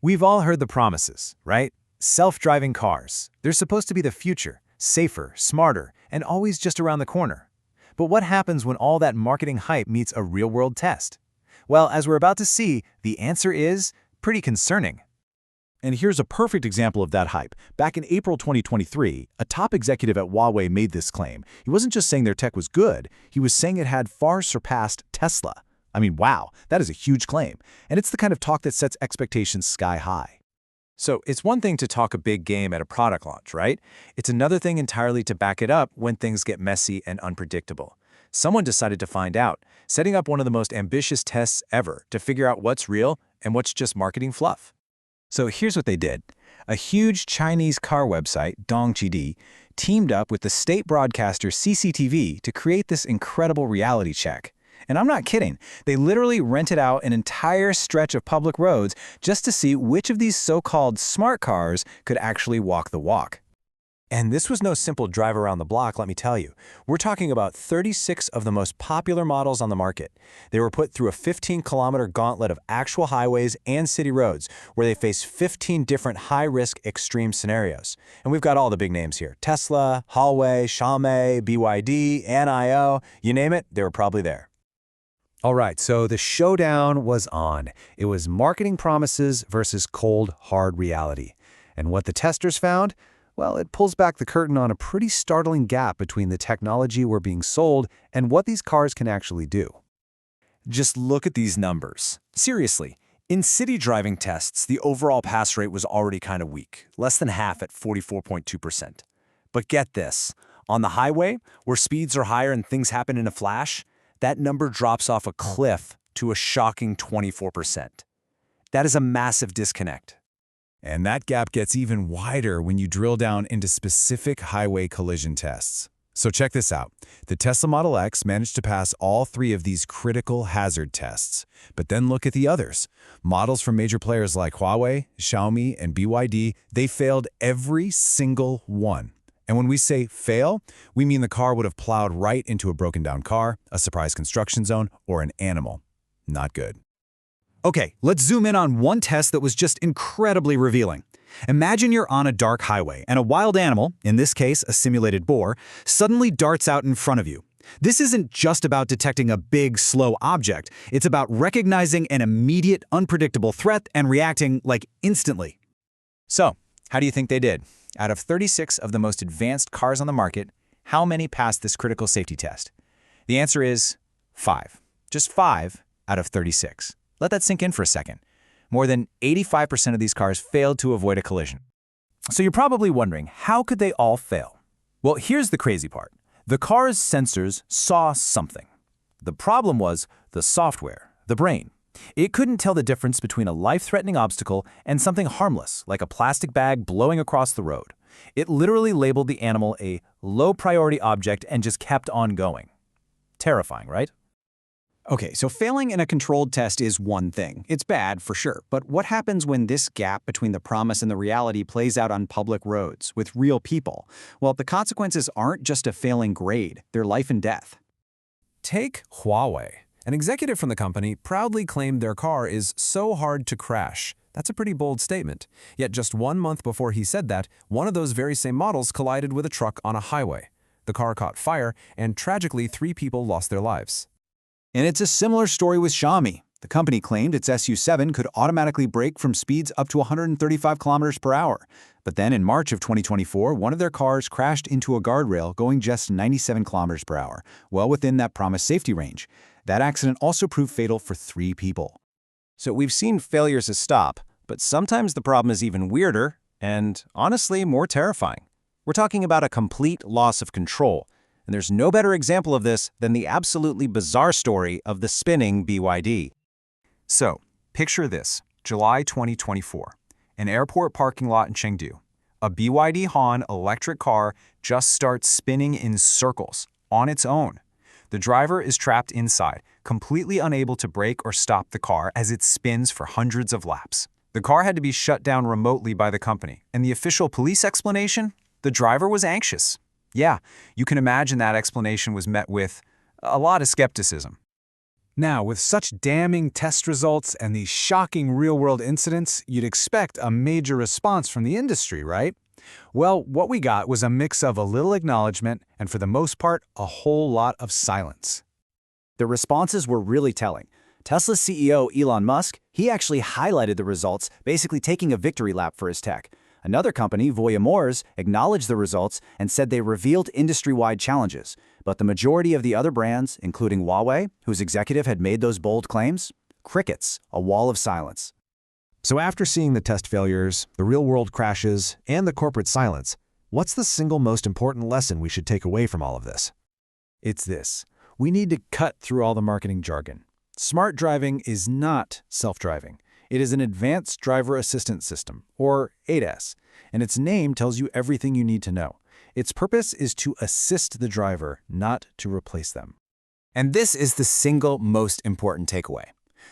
We've all heard the promises, right? Self-driving cars. They're supposed to be the future, safer, smarter, and always just around the corner. But what happens when all that marketing hype meets a real-world test? Well, as we're about to see, the answer is pretty concerning. And here's a perfect example of that hype. Back in April 2023, a top executive at Huawei made this claim. He wasn't just saying their tech was good, he was saying it had far surpassed Tesla. I mean, wow, that is a huge claim. And it's the kind of talk that sets expectations sky high. So it's one thing to talk a big game at a product launch, right? It's another thing entirely to back it up when things get messy and unpredictable. Someone decided to find out, setting up one of the most ambitious tests ever to figure out what's real and what's just marketing fluff. So here's what they did. A huge Chinese car website, DongchaDTest, teamed up with the state broadcaster CCTV to create this incredible reality check. And I'm not kidding. They literally rented out an entire stretch of public roads just to see which of these so-called smart cars could actually walk the walk. And this was no simple drive around the block, let me tell you. We're talking about 36 of the most popular models on the market. They were put through a 15-kilometer gauntlet of actual highways and city roads, where they face 15 different high-risk extreme scenarios. And we've got all the big names here. Tesla, Huawei, Xiaomi, BYD, NIO, you name it, they were probably there. All right, so the showdown was on. It was marketing promises versus cold, hard reality. And what the testers found? Well, it pulls back the curtain on a pretty startling gap between the technology we're being sold and what these cars can actually do. Just look at these numbers. Seriously, in city driving tests, the overall pass rate was already kind of weak, less than half at 44.2%. But get this, on the highway, where speeds are higher and things happen in a flash, that number drops off a cliff to a shocking 24%. That is a massive disconnect. And that gap gets even wider when you drill down into specific highway collision tests. So check this out. The Tesla Model X managed to pass all three of these critical hazard tests. But then look at the others. Models from major players like Huawei, Xiaomi, and BYD, they failed every single one. And when we say fail, we mean the car would have plowed right into a broken-down car, a surprise construction zone, or an animal. Not good. Okay, let's zoom in on one test that was just incredibly revealing. Imagine you're on a dark highway and a wild animal, in this case a simulated boar, suddenly darts out in front of you. This isn't just about detecting a big, slow object. It's about recognizing an immediate, unpredictable threat and reacting, like, instantly. So, how do you think they did? Out of 36 of the most advanced cars on the market, how many passed this critical safety test? The answer is 5. Just 5 out of 36. Let that sink in for a second. More than 85% of these cars failed to avoid a collision. So you're probably wondering, how could they all fail? Well, here's the crazy part. The car's sensors saw something. The problem was the software, the brain. It couldn't tell the difference between a life-threatening obstacle and something harmless, like a plastic bag blowing across the road. It literally labeled the animal a low-priority object and just kept on going. Terrifying, right? Okay, so failing in a controlled test is one thing. It's bad, for sure. But what happens when this gap between the promise and the reality plays out on public roads, with real people? Well, the consequences aren't just a failing grade. They're life and death. Take Huawei. An executive from the company proudly claimed their car is so hard to crash. That's a pretty bold statement. Yet just 1 month before he said that, one of those very same models collided with a truck on a highway. The car caught fire, and tragically 3 people lost their lives. And it's a similar story with Xiaomi. The company claimed its SU7 could automatically brake from speeds up to 135 kilometers per hour. But then in March of 2024, one of their cars crashed into a guardrail going just 97 kilometers per hour, well within that promised safety range. That accident also proved fatal for 3 people. So we've seen failures as stop, but sometimes the problem is even weirder and, honestly, more terrifying. We're talking about a complete loss of control. And there's no better example of this than the absolutely bizarre story of the spinning BYD. So, picture this, July 2024, an airport parking lot in Chengdu. A BYD Han electric car just starts spinning in circles, on its own. The driver is trapped inside, completely unable to brake or stop the car as it spins for hundreds of laps. The car had to be shut down remotely by the company, and the official police explanation? The driver was anxious. Yeah, you can imagine that explanation was met with a lot of skepticism. Now, with such damning test results and these shocking real-world incidents, you'd expect a major response from the industry, right? Well, what we got was a mix of a little acknowledgement and, for the most part, a whole lot of silence. The responses were really telling. Tesla's CEO, Elon Musk, he actually highlighted the results, basically taking a victory lap for his tech. Another company, Voya, acknowledged the results and said they revealed industry-wide challenges. But the majority of the other brands, including Huawei, whose executive had made those bold claims, crickets, a wall of silence. So after seeing the test failures, the real-world crashes, and the corporate silence, what's the single most important lesson we should take away from all of this? It's this. We need to cut through all the marketing jargon. Smart driving is not self-driving. It is an advanced driver assistance system, or ADAS, and its name tells you everything you need to know. Its purpose is to assist the driver, not to replace them. And this is the single most important takeaway.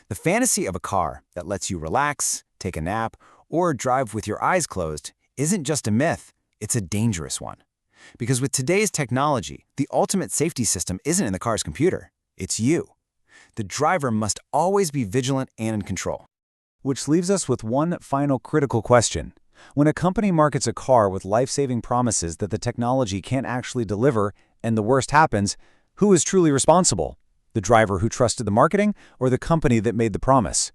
The fantasy of a car that lets you relax, take a nap, or drive with your eyes closed isn't just a myth, it's a dangerous one. Because with today's technology, the ultimate safety system isn't in the car's computer, it's you. The driver must always be vigilant and in control. Which leaves us with one final critical question. When a company markets a car with life-saving promises that the technology can't actually deliver, and the worst happens, who is truly responsible? The driver who trusted the marketing, or the company that made the promise?